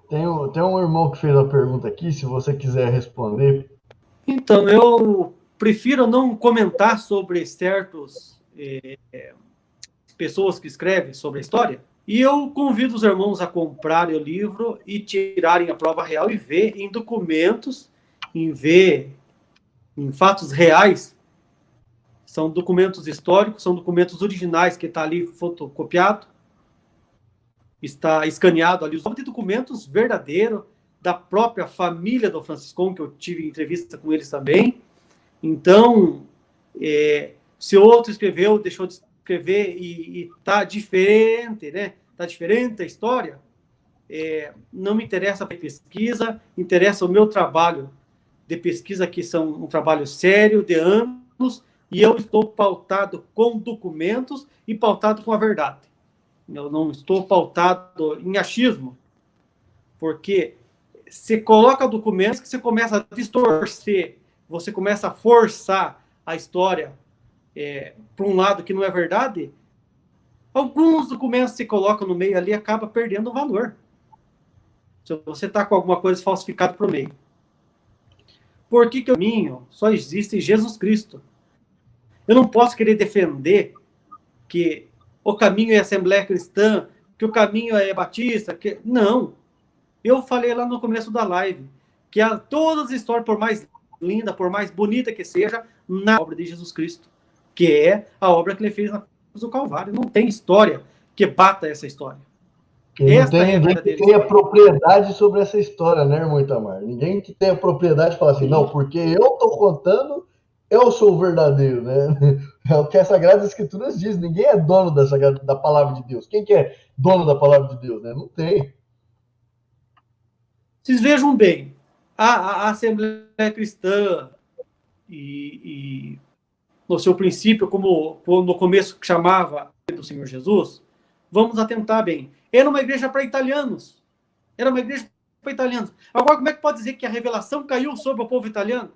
Tem um irmão que fez a pergunta aqui, se você quiser responder. Então, eu prefiro não comentar sobre certos pessoas que escrevem sobre a história. E eu convido os irmãos a comprarem o livro e tirarem a prova real e ver em documentos, ver em fatos reais. São documentos históricos, são documentos originais que está ali fotocopiado, está escaneado ali. Os documentos verdadeiros da própria família do Franciscão, que eu tive entrevista com eles também. Então, se outro escreveu, deixou de escrever e está diferente, né? Está diferente a história, não me interessa a pesquisa, interessa o meu trabalho de pesquisa, que são um trabalho sério, de anos, e eu estou pautado com documentos e pautado com a verdade. Eu não estou pautado em achismo, porque você coloca documentos que você começa a distorcer, você começa a forçar a história para um lado que não é verdade, alguns documentos que você coloca no meio ali acaba perdendo o valor. Se você está com alguma coisa falsificada para o meio. Por que o caminho só existe em Jesus Cristo? Eu não posso querer defender que o caminho é Assembleia Cristã, que o caminho é Batista, que... Não. Eu falei lá no começo da live que todas as histórias, por mais linda, por mais bonita que seja, na obra de Jesus Cristo, que é a obra que ele fez na cruz do Calvário. Não tem história que bata essa história. E não tem ninguém que tenha propriedade sobre essa história, né, irmão Itamar? Ninguém que tenha propriedade de falar assim, não, porque eu estou contando, eu sou o verdadeiro, né? É o que as Sagradas Escrituras diz, ninguém é dono da palavra de Deus. Quem que é dono da palavra de Deus, né? Não tem. Vocês vejam bem, a Assembleia Cristã e no seu princípio, como no começo que chamava do Senhor Jesus, vamos atentar bem. Era uma igreja para italianos. Era uma igreja para italianos. Agora, como é que pode dizer que a revelação caiu sobre o povo italiano?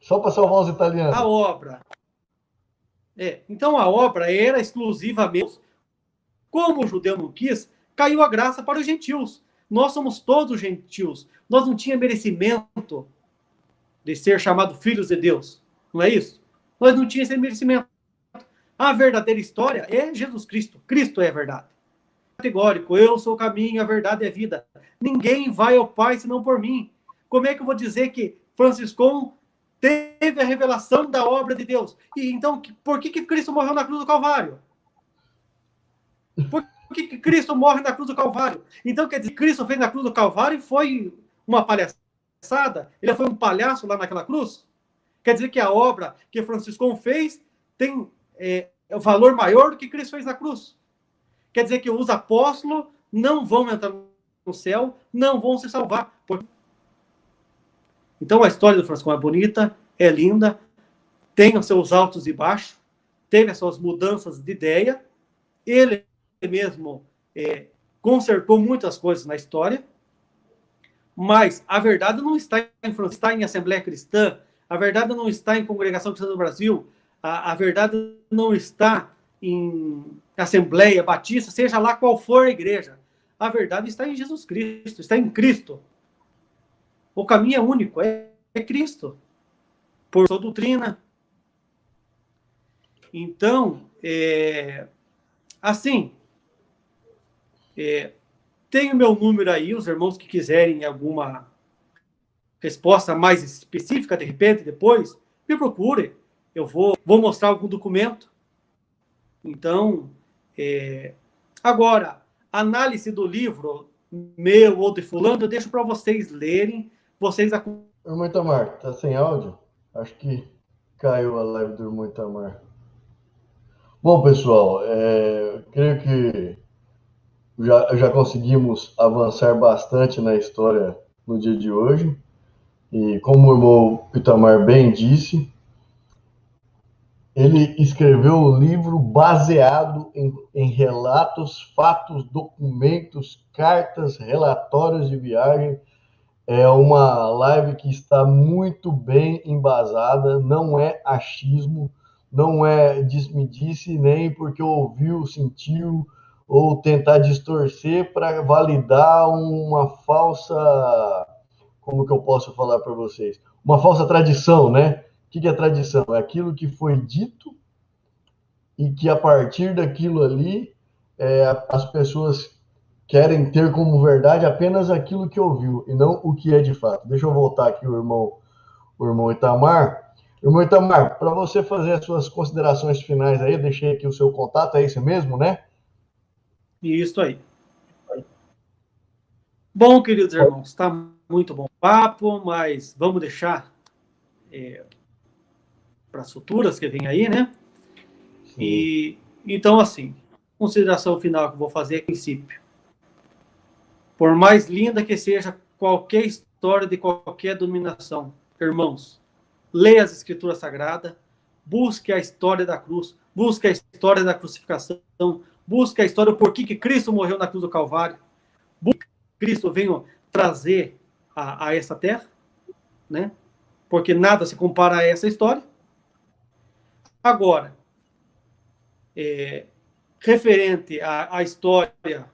Só para salvar os italianos. A obra. Então, a obra era exclusivamente, como o judeu não quis, caiu a graça para os gentios. Nós somos todos gentios. Nós não tínhamos merecimento de ser chamados filhos de Deus. Não é isso? Nós não tínhamos esse merecimento. A verdadeira história é Jesus Cristo. Cristo é a verdade. Categórico, eu sou o caminho, a verdade e a vida. Ninguém vai ao Pai senão por mim. Como é que eu vou dizer que Franciscão teve a revelação da obra de Deus? E então, por que Cristo morreu na cruz do Calvário? Por que Cristo morre na cruz do Calvário? Então, quer dizer, Cristo fez na cruz do Calvário e foi uma palhaçada? Ele foi um palhaço lá naquela cruz? Quer dizer que a obra que Franciscão fez tem valor maior do que Cristo fez na cruz? Quer dizer que os apóstolos não vão entrar no céu, não vão se salvar. Então, a história do Franciscão é bonita, é linda, tem os seus altos e baixos, teve as suas mudanças de ideia, ele mesmo consertou muitas coisas na história, mas a verdade não está em Assembleia Cristã, a verdade não está em Congregação Cristã do Brasil, a verdade não está em Assembleia Batista, seja lá qual for a igreja. A verdade está em Jesus Cristo, está em Cristo. O caminho é único, é Cristo. Por sua doutrina. Então, assim, tem o meu número aí, os irmãos que quiserem alguma resposta mais específica, de repente, depois, me procurem. Eu vou mostrar algum documento. Então, agora, análise do livro meu ou de fulano, eu deixo para vocês lerem, vocês... Irmão Itamar, tá sem áudio? Acho que caiu a live do irmão Itamar. Bom, pessoal, creio que já conseguimos avançar bastante na história no dia de hoje. E como o irmão Itamar bem disse, ele escreveu um livro baseado em relatos, fatos, documentos, cartas, relatórios de viagem. É uma live que está muito bem embasada, não é achismo, não é disse-me-disse, nem porque ouviu, sentiu, ou tentar distorcer para validar uma falsa, como que eu posso falar para vocês? Uma falsa tradição, né? O que é tradição? É aquilo que foi dito e que a partir daquilo ali as pessoas querem ter como verdade apenas aquilo que ouviu e não o que é de fato. Deixa eu voltar aqui o irmão Itamar. Irmão Itamar, para você fazer as suas considerações finais aí, eu deixei aqui o seu contato, é esse mesmo, né? Isso aí. Bom, queridos irmãos, está muito bom o papo, mas vamos deixar para as futuras que vem aí, né? Sim. E então, assim, consideração final que eu vou fazer é princípio. Por mais linda que seja qualquer história de qualquer dominação, irmãos, leia as Escrituras Sagradas, busque a história da cruz, busque a história da crucificação, busque a história do porquê que Cristo morreu na cruz do Calvário, busque que Cristo venha trazer a essa terra, né? Porque nada se compara a essa história. Agora, referente à história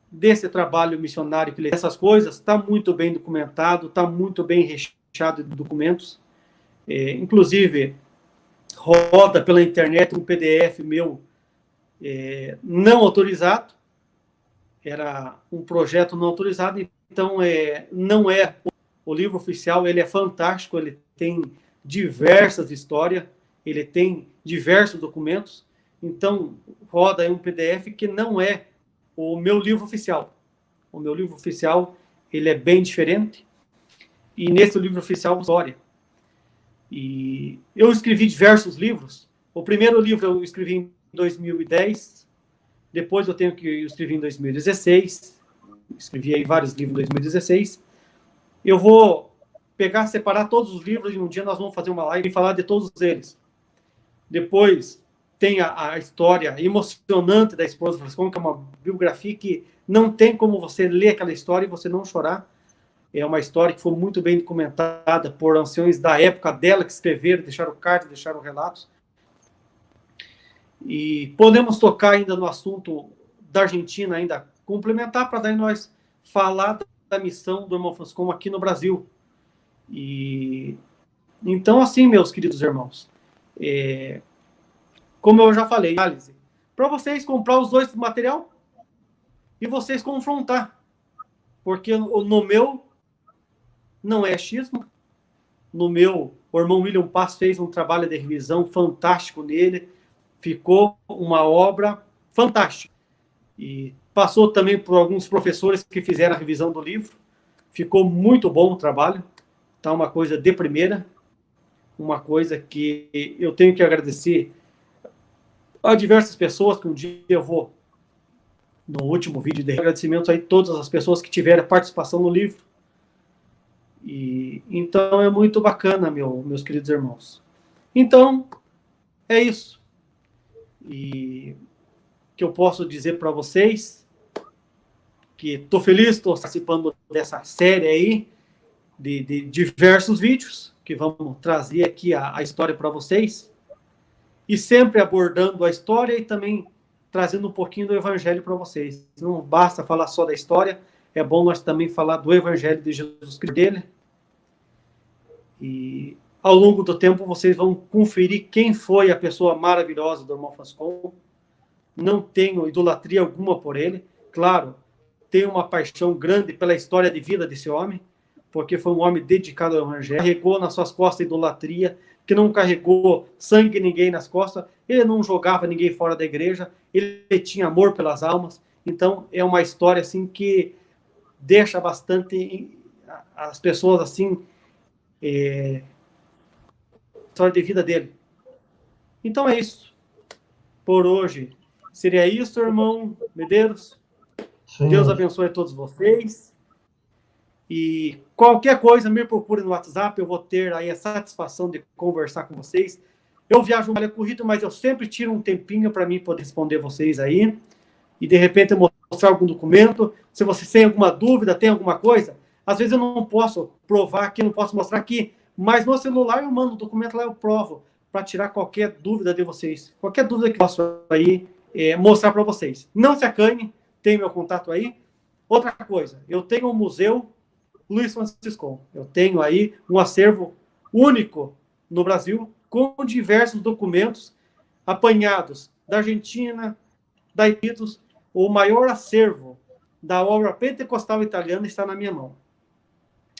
desse trabalho missionário, que essas coisas, está muito bem documentado, está muito bem recheado de documentos. Inclusive, roda pela internet um PDF meu não autorizado, era um projeto não autorizado, então não é o livro oficial, ele é fantástico, ele tem diversas histórias, ele tem diversos documentos, então roda aí um PDF que não é o meu livro oficial. O meu livro oficial, ele é bem diferente, e nesse livro oficial, história. E eu escrevi diversos livros. O primeiro livro eu escrevi em 2010, depois eu escrevi em 2016, escrevi aí vários livros em 2016. Eu vou separar todos os livros e um dia nós vamos fazer uma live e falar de todos eles. Depois tem a história emocionante da esposa Franciscon, que é uma biografia que não tem como você ler aquela história e você não chorar. É uma história que foi muito bem documentada por anciões da época dela, que escreveram, deixaram cartas, deixaram relatos. E podemos tocar ainda no assunto da Argentina, ainda complementar, para daí nós falar da missão do irmão Franciscon aqui no Brasil. E então, assim, meus queridos irmãos, como eu já falei, análise, para vocês comprar os dois material e vocês confrontar. Porque no meu não é achismo. No meu, o irmão William Paz fez um trabalho de revisão fantástico nele. Ficou uma obra fantástica. E passou também por alguns professores que fizeram a revisão do livro. Ficou muito bom o trabalho. Tá uma coisa de primeira. Uma coisa que eu tenho que agradecer a diversas pessoas, que um dia eu vou, no último vídeo de agradecimento aí, todas as pessoas que tiveram participação no livro. E então é muito bacana, meus queridos irmãos. Então, é isso. E que eu posso dizer para vocês que estou feliz, estou participando dessa série aí, de diversos vídeos, que vamos trazer aqui a história para vocês. E sempre abordando a história e também trazendo um pouquinho do Evangelho para vocês. Não basta falar só da história, é bom nós também falar do Evangelho de Jesus Cristo dele. E ao longo do tempo vocês vão conferir quem foi a pessoa maravilhosa do irmão Franciscon. Não tenho idolatria alguma por ele. Claro, tenho uma paixão grande pela história de vida desse homem, porque foi um homem dedicado ao Evangelho, carregou nas suas costas a idolatria, que não carregou sangue ninguém nas costas, ele não jogava ninguém fora da igreja, ele tinha amor pelas almas. Então, é uma história assim que deixa bastante as pessoas assim, história de vida dele. Então é isso. Por hoje, seria isso, irmão Medeiros. Sim. Deus abençoe a todos vocês. E qualquer coisa, me procure no WhatsApp, eu vou ter aí a satisfação de conversar com vocês. Eu viajo um corrido, mas eu sempre tiro um tempinho para mim poder responder vocês aí. E de repente eu mostrar algum documento. Se vocês têm alguma dúvida, tem alguma coisa, às vezes eu não posso provar aqui, não posso mostrar aqui, mas no celular eu mando o documento lá, eu provo, para tirar qualquer dúvida de vocês. Qualquer dúvida que eu posso aí, mostrar para vocês. Não se acanhe, tem meu contato aí. Outra coisa, eu tenho um museu Luiz Franciscon. Eu tenho aí um acervo único no Brasil, com diversos documentos apanhados da Argentina, da Itália. O maior acervo da obra pentecostal italiana está na minha mão.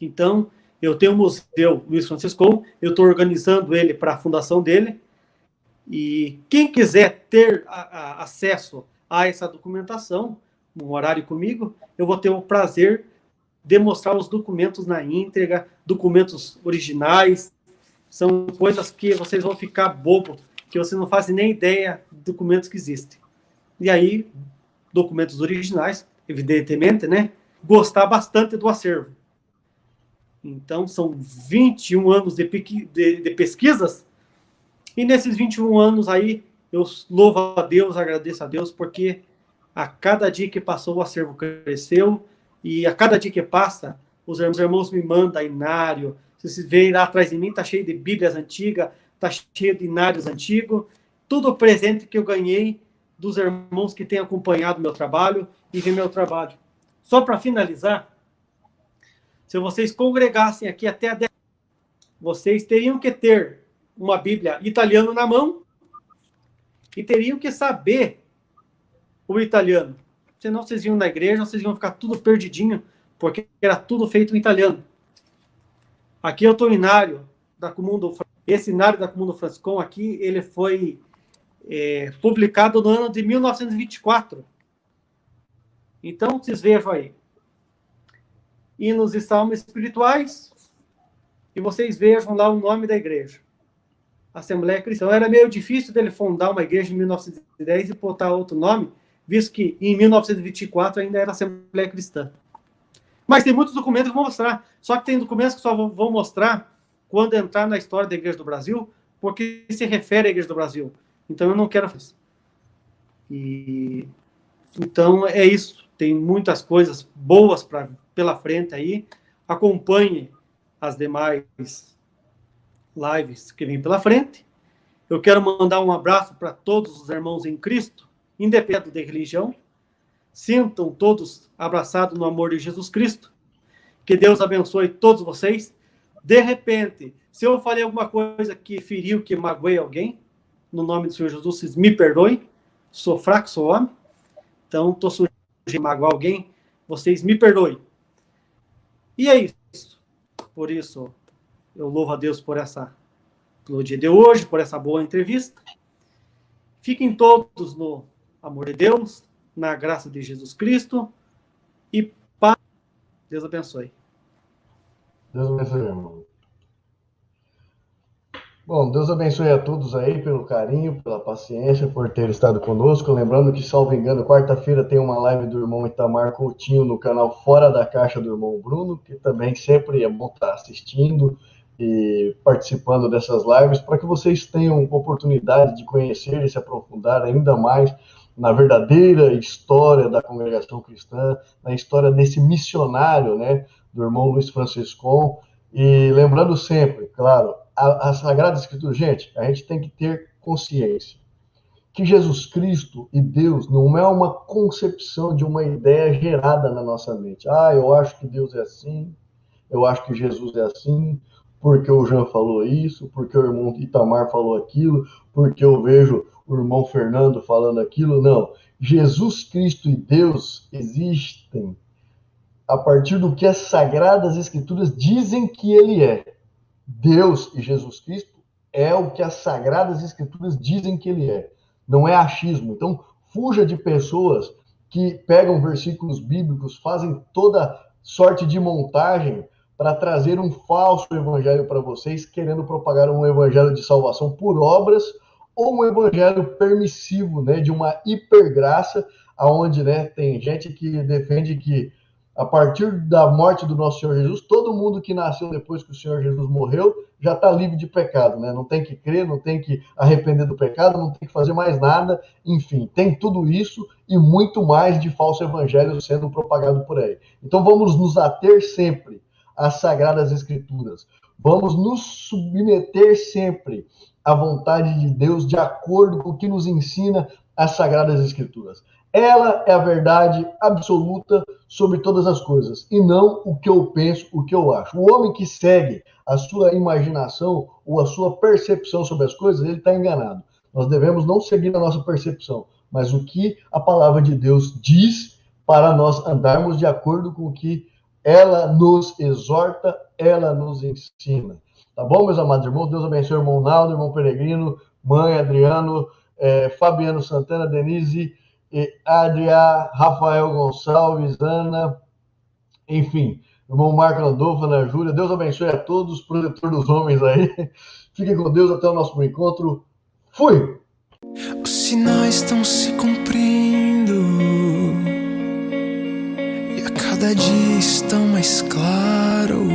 Então, eu tenho o Museu Luiz Franciscon, eu estou organizando ele para a fundação dele, e quem quiser ter acesso a essa documentação, num horário comigo, eu vou ter o prazer de mostrar os documentos na íntegra, documentos originais, são coisas que vocês vão ficar bobo, que vocês não fazem nem ideia de documentos que existem. E aí, documentos originais, evidentemente, né? Gostar bastante do acervo. Então, são 21 anos de pesquisas, e nesses 21 anos aí, eu louvo a Deus, agradeço a Deus, porque a cada dia que passou, o acervo cresceu, e a cada dia que passa, os irmãos me mandam inário. Se vocês verem lá atrás de mim, está cheio de Bíblias antigas, está cheio de inários antigos, tudo presente que eu ganhei dos irmãos que têm acompanhado meu trabalho e vê meu trabalho. Só para finalizar, se vocês congregassem aqui até a 10, vocês teriam que ter uma Bíblia italiana na mão e teriam que saber o italiano. Senão vocês iam na igreja, vocês iam ficar tudo perdidinho, porque era tudo feito em italiano. Aqui eu estou o inário da Comundo. Esse inário da Comundo Franciscon aqui, ele foi publicado no ano de 1924. Então, vocês vejam aí. Hinos e salmos espirituais, e vocês vejam lá o nome da igreja. Assembleia Cristã. Era meio difícil dele fundar uma igreja em 1910 e botar outro nome, visto que em 1924 ainda era Assembleia Cristã. Mas tem muitos documentos que vou mostrar. Só que tem documentos que só vou mostrar quando entrar na história da Igreja do Brasil, porque se refere à Igreja do Brasil. Então eu não quero fazer isso. Então é isso. Tem muitas coisas boas pela frente aí. Acompanhe as demais lives que vêm pela frente. Eu quero mandar um abraço para todos os irmãos em Cristo, independente de religião. Sintam todos abraçados no amor de Jesus Cristo. Que Deus abençoe todos vocês. De repente, se eu falei alguma coisa que feriu, que magoei alguém, no nome do Senhor Jesus, vocês me perdoem. Sou fraco, sou homem. Então, estou sujeito a magoar alguém. Vocês me perdoem. E é isso. Por isso, eu louvo a Deus pelo dia de hoje, por essa boa entrevista. Fiquem todos no amor de Deus, na graça de Jesus Cristo, e paz. Deus abençoe. Deus abençoe, irmão. Bom, Deus abençoe a todos aí pelo carinho, pela paciência, por ter estado conosco. Lembrando que, salvo engano, quarta-feira tem uma live do irmão Itamar Coutinho no canal Fora da Caixa do irmão Bruno, que também sempre é bom estar assistindo e participando dessas lives, para que vocês tenham oportunidade de conhecer e se aprofundar ainda mais na verdadeira história da congregação cristã, na história desse missionário, né, do irmão Luiz Franciscon. E lembrando sempre, claro, a Sagrada Escritura, gente, a gente tem que ter consciência que Jesus Cristo e Deus não é uma concepção de uma ideia gerada na nossa mente. Eu acho que Deus é assim, eu acho que Jesus é assim, porque o Jean falou isso, porque o irmão Itamar falou aquilo, porque eu vejo o irmão Fernando falando aquilo. Não. Jesus Cristo e Deus existem a partir do que as Sagradas Escrituras dizem que ele é. Deus e Jesus Cristo é o que as Sagradas Escrituras dizem que ele é. Não é achismo. Então, fuja de pessoas que pegam versículos bíblicos, fazem toda sorte de montagem para trazer um falso evangelho para vocês, querendo propagar um evangelho de salvação por obras ou um evangelho permissivo, né, de uma hipergraça, onde, né, tem gente que defende que a partir da morte do nosso Senhor Jesus, todo mundo que nasceu depois que o Senhor Jesus morreu já está livre de pecado, né? Não tem que crer, não tem que arrepender do pecado, não tem que fazer mais nada. Enfim, tem tudo isso e muito mais de falso evangelho sendo propagado por aí. Então vamos nos ater sempre às Sagradas Escrituras. Vamos nos submeter sempre à vontade de Deus, de acordo com o que nos ensina as Sagradas Escrituras. Ela é a verdade absoluta sobre todas as coisas, e não o que eu penso, o que eu acho. O homem que segue a sua imaginação ou a sua percepção sobre as coisas, ele está enganado. Nós devemos não seguir a nossa percepção, mas o que a palavra de Deus diz para nós andarmos de acordo com o que ela nos exorta, ela nos ensina. Tá bom, meus amados irmãos? Deus abençoe o irmão Naldo, irmão Peregrino, mãe, Adriano, Fabiano Santana, Denise, Adria, Rafael Gonçalves, Ana, enfim, irmão Marco Landolfo, Ana Júlia. Deus abençoe a todos, protetor dos homens aí. Fiquem com Deus, até o nosso encontro. Fui! Os sinais estão se cumprindo e a cada dia estão mais claros.